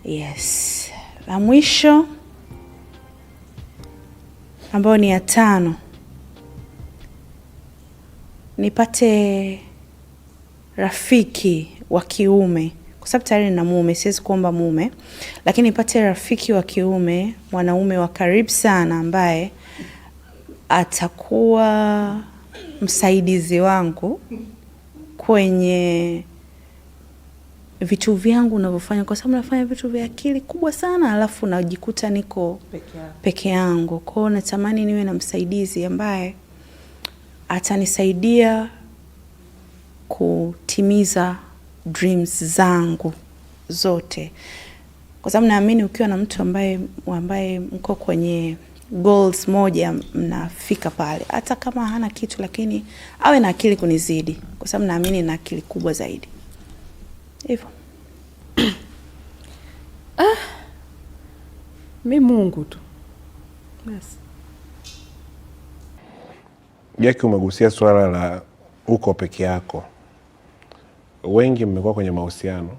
Yes. La mwisho ambayo ni ya 5, nipate rafiki wa kiume, kwa sababu tayari nina mume, siwezi kuomba mume, lakini nipate rafiki wa kiume, mwanaume wa karibu sana ambaye atakuwa msaidizi wangu kwenye vitu vyangu ninavyofanya, kwa sababu nafanya vitu vya akili kubwa sana, alafu najikuta niko peke yangu. Kwa hiyo natamani niwe na msaidizi ambaye atanisaidia kutimiza dreams zangu zote, kwa sababu naamini ukiwa na mtu ambaye mko kwenye goals moja, mnafika pale, hata kama hana kitu, lakini awe na akili kunizidi, kwa sababu naamini na akili kubwa zaidi. Hivyo. Mimi Mungu tu. Yes. Jackie, umegusia swala la uko peke yako. Wengi mmekuwa kwenye mahusiano